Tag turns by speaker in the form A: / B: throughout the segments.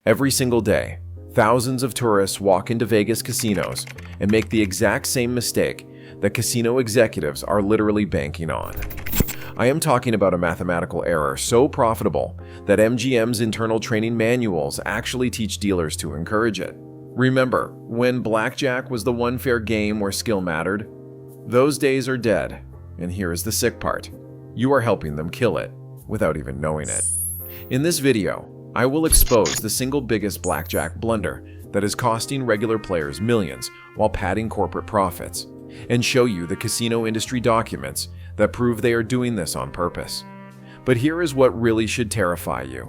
A: Every single day, thousands of tourists walk into Vegas casinos and make the exact same mistake that casino executives are literally banking on. I am talking about a mathematical error so profitable that MGM's internal training manuals actually teach dealers to encourage it. Remember, when Blackjack was the one fair game where skill mattered? Those days are dead, and here is the sick part. You are helping them kill it without even knowing it. In this video, I will expose the single biggest blackjack blunder that is costing regular players millions while padding corporate profits, and show you the casino industry documents that prove they are doing this on purpose. But here is what really should terrify you.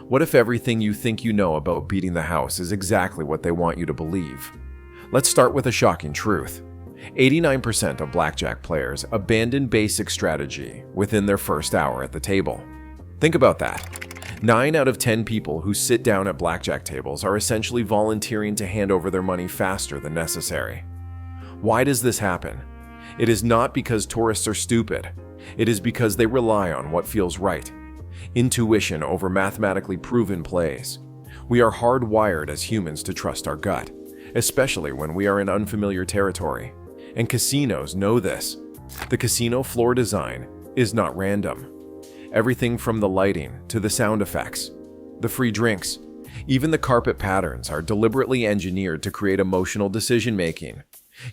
A: What if everything you think you know about beating the house is exactly what they want you to believe? Let's start with a shocking truth. 89% of blackjack players abandon basic strategy within their first hour at the table. Think about that. 9 out of 10 people who sit down at blackjack tables are essentially volunteering to hand over their money faster than necessary. Why does this happen? It is not because tourists are stupid. It is because they rely on what feels right. Intuition over mathematically proven plays. We are hardwired as humans to trust our gut, especially when we are in unfamiliar territory. And casinos know this. The casino floor design is not random. Everything from the lighting to the sound effects, the free drinks, even the carpet patterns are deliberately engineered to create emotional decision-making.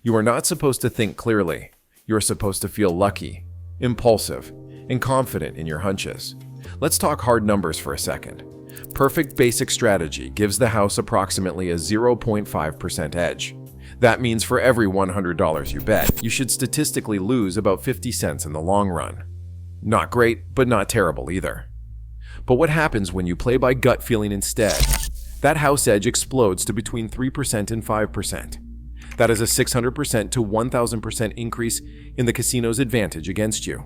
A: You are not supposed to think clearly. You are supposed to feel lucky, impulsive, and confident in your hunches. Let's talk hard numbers for a second. Perfect basic strategy gives the house approximately a 0.5% edge. That means for every $100 you bet, you should statistically lose about 50 cents in the long run. Not great, but not terrible either. But what happens when you play by gut feeling instead? That house edge explodes to between 3% and 5%. That is a 600% to 1,000% increase in the casino's advantage against you.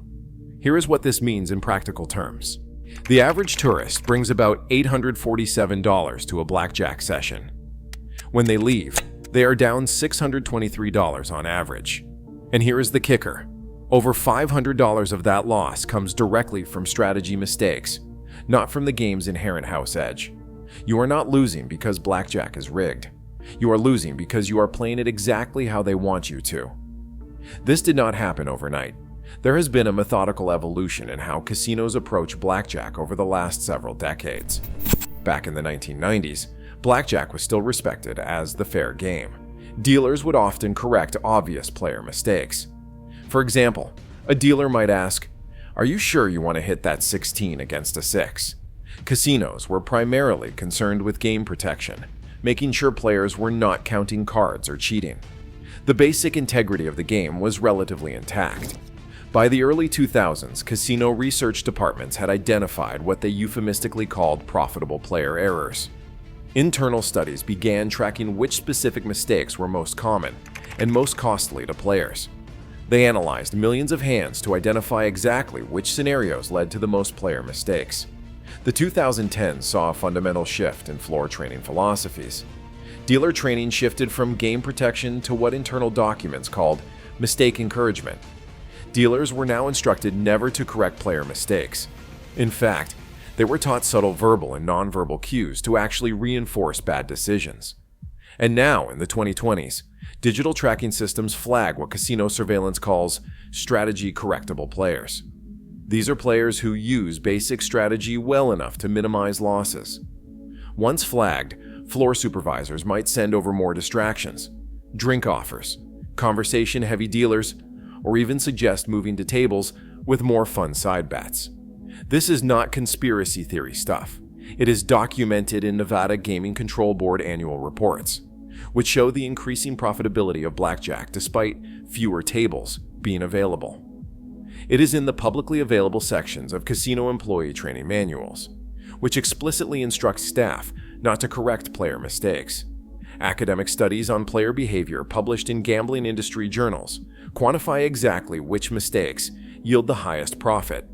A: Here is what this means in practical terms. The average tourist brings about $847 to a blackjack session. When they leave, they are down $623 on average. And here is the kicker. Over $500 of that loss comes directly from strategy mistakes, not from the game's inherent house edge. You are not losing because blackjack is rigged. You are losing because you are playing it exactly how they want you to. This did not happen overnight. There has been a methodical evolution in how casinos approach blackjack over the last several decades. Back in the 1990s, blackjack was still respected as the fair game. Dealers would often correct obvious player mistakes. For example, a dealer might ask, "Are you sure you want to hit that 16 against a 6? Casinos were primarily concerned with game protection, making sure players were not counting cards or cheating. The basic integrity of the game was relatively intact. By the early 2000s, casino research departments had identified what they euphemistically called profitable player errors. Internal studies began tracking which specific mistakes were most common and most costly to players. They analyzed millions of hands to identify exactly which scenarios led to the most player mistakes. The 2010s saw a fundamental shift in floor training philosophies. Dealer training shifted from game protection to what internal documents called mistake encouragement. Dealers were now instructed never to correct player mistakes. In fact, they were taught subtle verbal and nonverbal cues to actually reinforce bad decisions. And now, in the 2020s, digital tracking systems flag what casino surveillance calls strategy correctable players. These are players who use basic strategy well enough to minimize losses. Once flagged, floor supervisors might send over more distractions, drink offers, conversation-heavy dealers, or even suggest moving to tables with more fun side bets. This is not conspiracy theory stuff. It is documented in Nevada Gaming Control Board annual reports, which show the increasing profitability of blackjack despite fewer tables being available. It is in the publicly available sections of casino employee training manuals, which explicitly instruct staff not to correct player mistakes. Academic studies on player behavior published in gambling industry journals quantify exactly which mistakes yield the highest profit.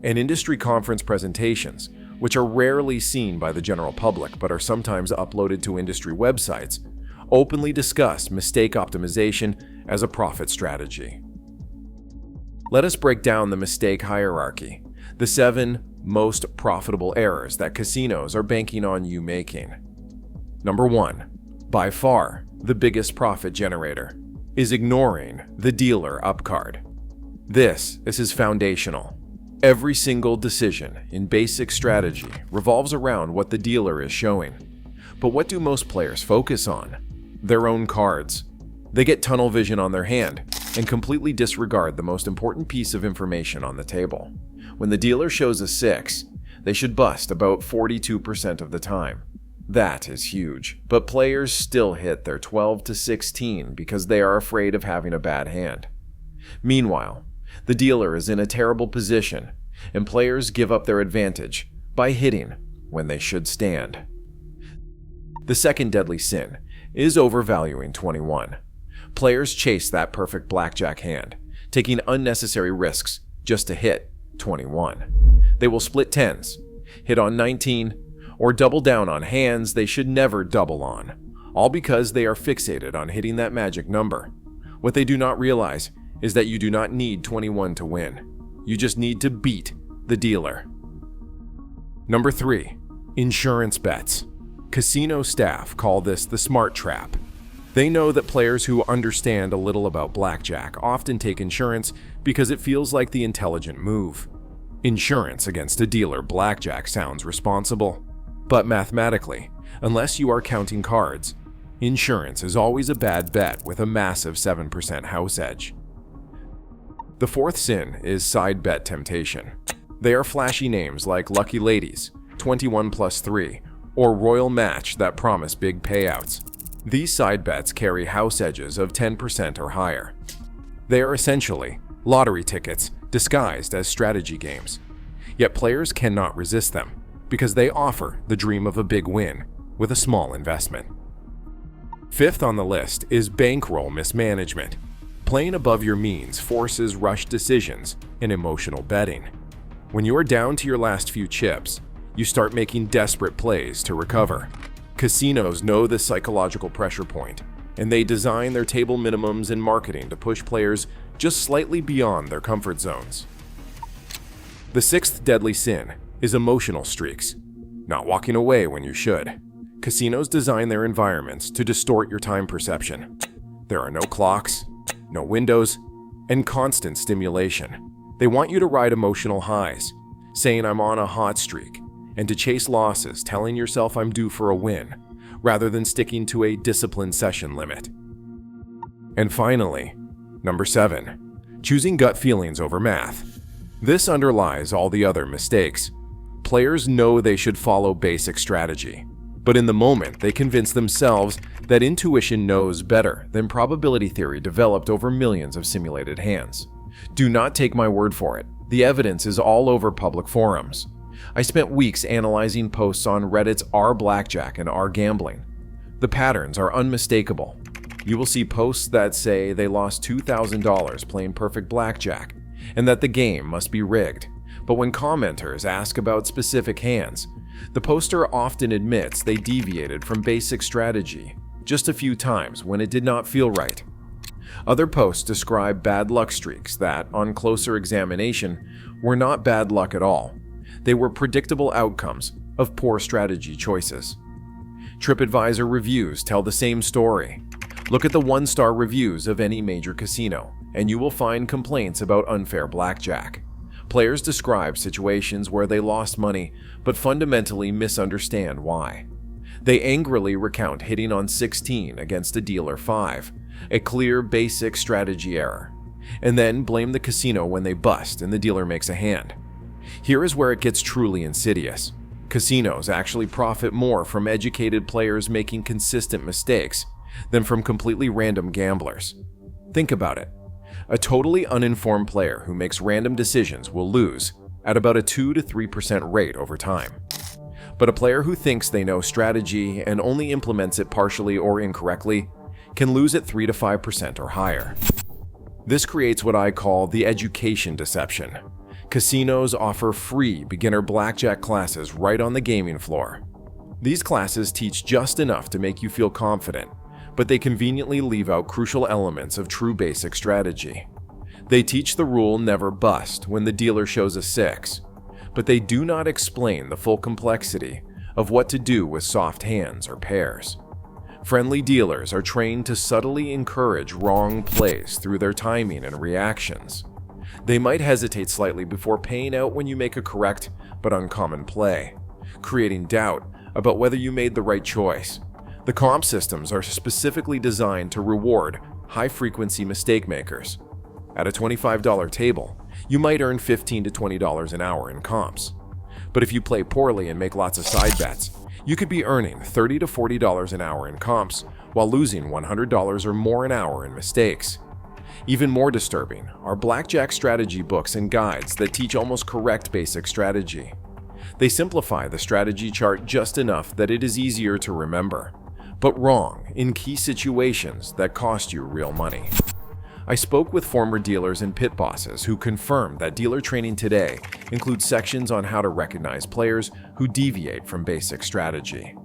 A: And industry conference presentations, which are rarely seen by the general public but are sometimes uploaded to industry websites, openly discuss mistake optimization as a profit strategy. Let us break down the mistake hierarchy, the 7 most profitable errors that casinos are banking on you making. Number 1. By far, the biggest profit generator is ignoring the dealer up card. This is foundational. Every single decision in basic strategy revolves around what the dealer is showing. But what do most players focus on? Their own cards. They get tunnel vision on their hand and completely disregard the most important piece of information on the table. When the dealer shows a 6, they should bust about 42% of the time. That is huge, but players still hit their 12 to 16 because they are afraid of having a bad hand. Meanwhile, the dealer is in a terrible position, and players give up their advantage by hitting when they should stand. The second deadly sin is overvaluing 21. Players chase that perfect blackjack hand, taking unnecessary risks just to hit 21. They will split 10s, hit on 19, or double down on hands they should never double on, all because they are fixated on hitting that magic number. What they do not realize is that you do not need 21 to win. You just need to beat the dealer. Number 3. Insurance bets. Casino staff call this the smart trap. They know that players who understand a little about blackjack often take insurance because it feels like the intelligent move. Insurance against a dealer blackjack sounds responsible. But mathematically, unless you are counting cards, insurance is always a bad bet with a massive 7% house edge. The fourth sin is side bet temptation. They are flashy names like Lucky Ladies, 21+3, or Royal Match that promise big payouts. These side bets carry house edges of 10% or higher. They are essentially lottery tickets disguised as strategy games. Yet players cannot resist them because they offer the dream of a big win with a small investment. Fifth on the list is bankroll mismanagement. Playing above your means forces rushed decisions and emotional betting. When you are down to your last few chips, you start making desperate plays to recover. Casinos know this psychological pressure point, and they design their table minimums and marketing to push players just slightly beyond their comfort zones. The sixth deadly sin is emotional streaks, not walking away when you should. Casinos design their environments to distort your time perception. There are no clocks, no windows, and constant stimulation. They want you to ride emotional highs, saying I'm on a hot streak, and to chase losses, telling yourself I'm due for a win, rather than sticking to a disciplined session limit. And finally, number 7, choosing gut feelings over math. This underlies all the other mistakes. Players know they should follow basic strategy, but in the moment they convince themselves that intuition knows better than probability theory developed over millions of simulated hands. Do not take my word for it. The evidence is all over public forums. I spent weeks analyzing posts on Reddit's r/blackjack and r/gambling. The patterns are unmistakable. You will see posts that say they lost $2,000 playing perfect blackjack and that the game must be rigged. But when commenters ask about specific hands, the poster often admits they deviated from basic strategy just a few times when it did not feel right. Other posts describe bad luck streaks that, on closer examination, were not bad luck at all. They were predictable outcomes of poor strategy choices. TripAdvisor reviews tell the same story. Look at the 1-star reviews of any major casino, and you will find complaints about unfair blackjack. Players describe situations where they lost money, but fundamentally misunderstand why. They angrily recount hitting on 16 against a dealer 5, a clear basic strategy error, and then blame the casino when they bust and the dealer makes a hand. Here is where it gets truly insidious. Casinos actually profit more from educated players making consistent mistakes than from completely random gamblers. Think about it. A totally uninformed player who makes random decisions will lose at about a 2 to 3% rate over time. But a player who thinks they know strategy and only implements it partially or incorrectly can lose at 3 to 5% or higher. This creates what I call the education deception. Casinos offer free beginner blackjack classes right on the gaming floor. These classes teach just enough to make you feel confident, but they conveniently leave out crucial elements of true basic strategy. They teach the rule never bust when the dealer shows a 6, but they do not explain the full complexity of what to do with soft hands or pairs. Friendly dealers are trained to subtly encourage wrong plays through their timing and reactions. They might hesitate slightly before paying out when you make a correct but uncommon play, creating doubt about whether you made the right choice. The comp systems are specifically designed to reward high-frequency mistake makers. At a $25 table, you might earn $15 to $20 an hour in comps. But if you play poorly and make lots of side bets, you could be earning $30 to $40 an hour in comps while losing $100 or more an hour in mistakes. Even more disturbing are blackjack strategy books and guides that teach almost correct basic strategy. They simplify the strategy chart just enough that it is easier to remember, but wrong in key situations that cost you real money. I spoke with former dealers and pit bosses who confirmed that dealer training today includes sections on how to recognize players who deviate from basic strategy.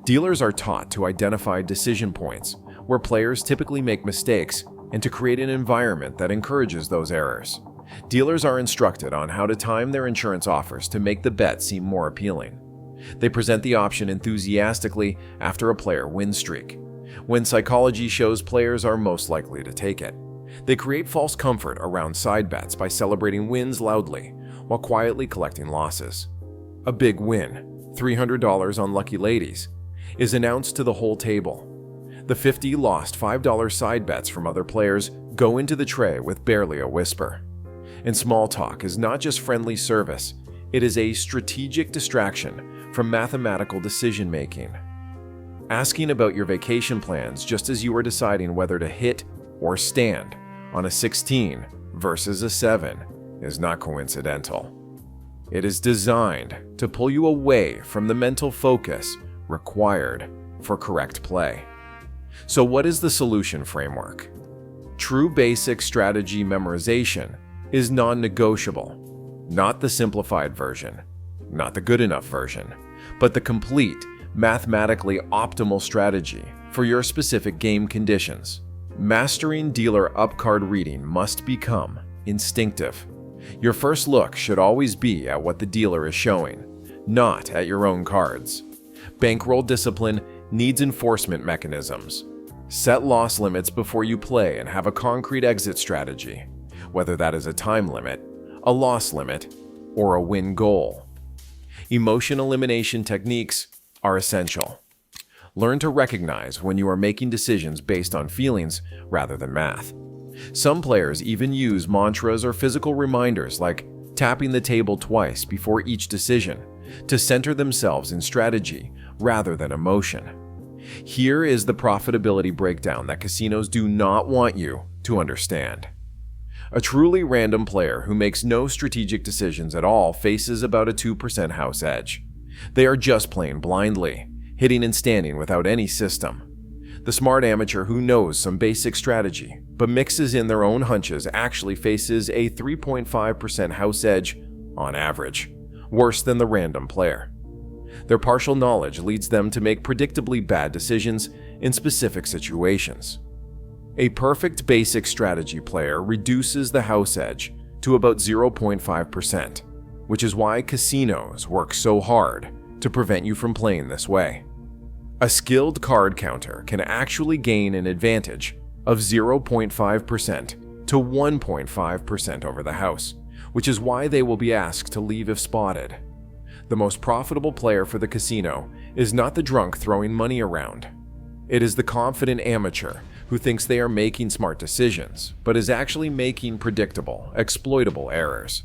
A: Dealers are taught to identify decision points where players typically make mistakes and to create an environment that encourages those errors. Dealers are instructed on how to time their insurance offers to make the bet seem more appealing. They present the option enthusiastically after a player win streak, when psychology shows players are most likely to take it. They create false comfort around side bets by celebrating wins loudly while quietly collecting losses. A big win, $300 on Lucky Ladies, is announced to the whole table. The 50 lost $5 side bets from other players go into the tray with barely a whisper. And small talk is not just friendly service, it is a strategic distraction from mathematical decision making. Asking about your vacation plans just as you are deciding whether to hit or stand on a 16 versus a 7 is not coincidental. It is designed to pull you away from the mental focus required for correct play. So what is the solution framework? True basic strategy memorization is non-negotiable, not the simplified version, not the good enough version, but the complete, mathematically optimal strategy for your specific game conditions. Mastering dealer up-card reading must become instinctive. Your first look should always be at what the dealer is showing, not at your own cards. Bankroll discipline needs enforcement mechanisms. Set loss limits before you play and have a concrete exit strategy, whether that is a time limit, a loss limit, or a win goal. Emotion elimination techniques are essential. Learn to recognize when you are making decisions based on feelings rather than math. Some players even use mantras or physical reminders like tapping the table twice before each decision to center themselves in strategy rather than emotion. Here is the profitability breakdown that casinos do not want you to understand. A truly random player who makes no strategic decisions at all faces about a 2% house edge. They are just playing blindly, hitting and standing without any system. The smart amateur who knows some basic strategy but mixes in their own hunches actually faces a 3.5% house edge on average, worse than the random player. Their partial knowledge leads them to make predictably bad decisions in specific situations. A perfect basic strategy player reduces the house edge to about 0.5%, which is why casinos work so hard to prevent you from playing this way. A skilled card counter can actually gain an advantage of 0.5% to 1.5% over the house, which is why they will be asked to leave if spotted. The most profitable player for the casino is not the drunk throwing money around. It is the confident amateur who thinks they are making smart decisions, but is actually making predictable, exploitable errors.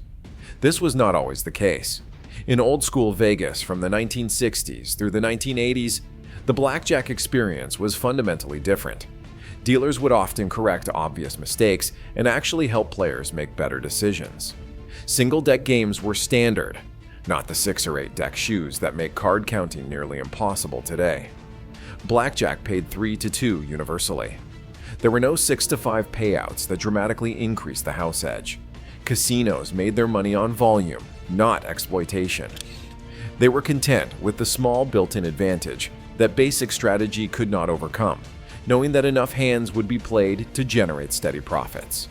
A: This was not always the case. In old-school Vegas from the 1960s through the 1980s, the blackjack experience was fundamentally different. Dealers would often correct obvious mistakes and actually help players make better decisions. Single-deck games were standard, not the 6 or 8 deck shoes that make card counting nearly impossible today. Blackjack paid 3-2 universally. There were no 6-5 payouts that dramatically increased the house edge. Casinos made their money on volume, not exploitation. They were content with the small built-in advantage that basic strategy could not overcome, knowing that enough hands would be played to generate steady profits.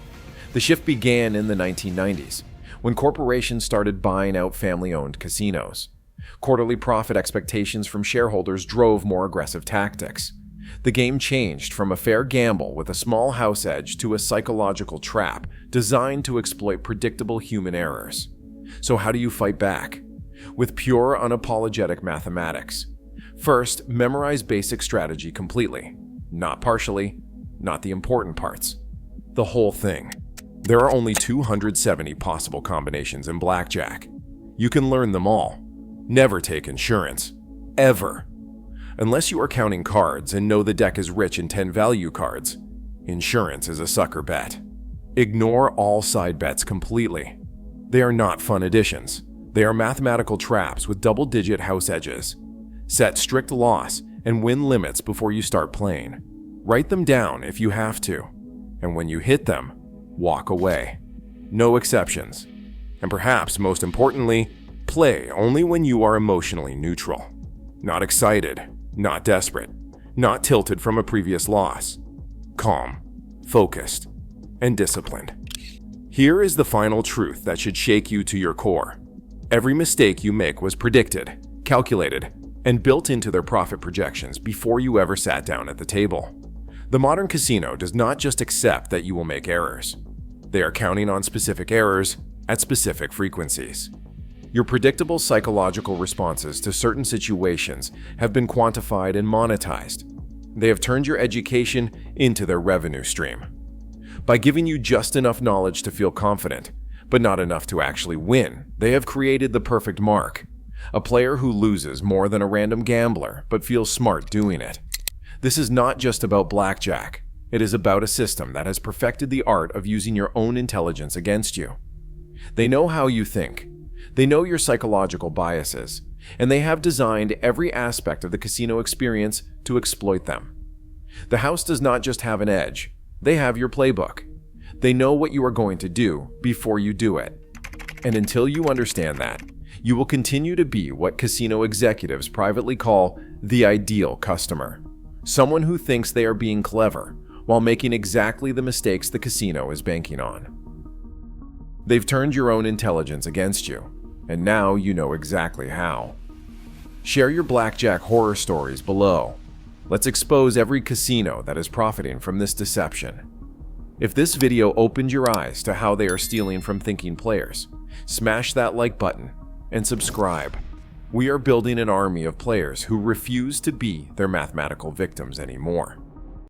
A: The shift began in the 1990s, when corporations started buying out family-owned casinos. Quarterly profit expectations from shareholders drove more aggressive tactics. The game changed from a fair gamble with a small house edge to a psychological trap designed to exploit predictable human errors. So how do you fight back? With pure, unapologetic mathematics. First, memorize basic strategy completely. Not partially, not the important parts. The whole thing. There are only 270 possible combinations in Blackjack. You can learn them all. Never take insurance. Ever. Unless you are counting cards and know the deck is rich in 10 value cards, insurance is a sucker bet. Ignore all side bets completely. They are not fun additions. They are mathematical traps with double-digit house edges. Set strict loss and win limits before you start playing. Write them down if you have to. And when you hit them, walk away. No exceptions. And perhaps most importantly, play only when you are emotionally neutral. Not excited, not desperate, not tilted from a previous loss. Calm, focused, and disciplined. Here is the final truth that should shake you to your core. Every mistake you make was predicted, calculated, and built into their profit projections before you ever sat down at the table. The modern casino does not just accept that you will make errors. They are counting on specific errors at specific frequencies. Your predictable psychological responses to certain situations have been quantified and monetized. They have turned your education into their revenue stream. By giving you just enough knowledge to feel confident, but not enough to actually win, they have created the perfect mark. A player who loses more than a random gambler, but feels smart doing it. This is not just about Blackjack. It is about a system that has perfected the art of using your own intelligence against you. They know how you think. They know your psychological biases, and they have designed every aspect of the casino experience to exploit them. The house does not just have an edge. They have your playbook. They know what you are going to do before you do it. And until you understand that, you will continue to be what casino executives privately call the ideal customer. Someone who thinks they are being clever while making exactly the mistakes the casino is banking on. They've turned your own intelligence against you, and now you know exactly how. Share your Blackjack horror stories below. Let's expose every casino that is profiting from this deception. If this video opened your eyes to how they are stealing from thinking players, smash that like button and subscribe. We are building an army of players who refuse to be their mathematical victims anymore.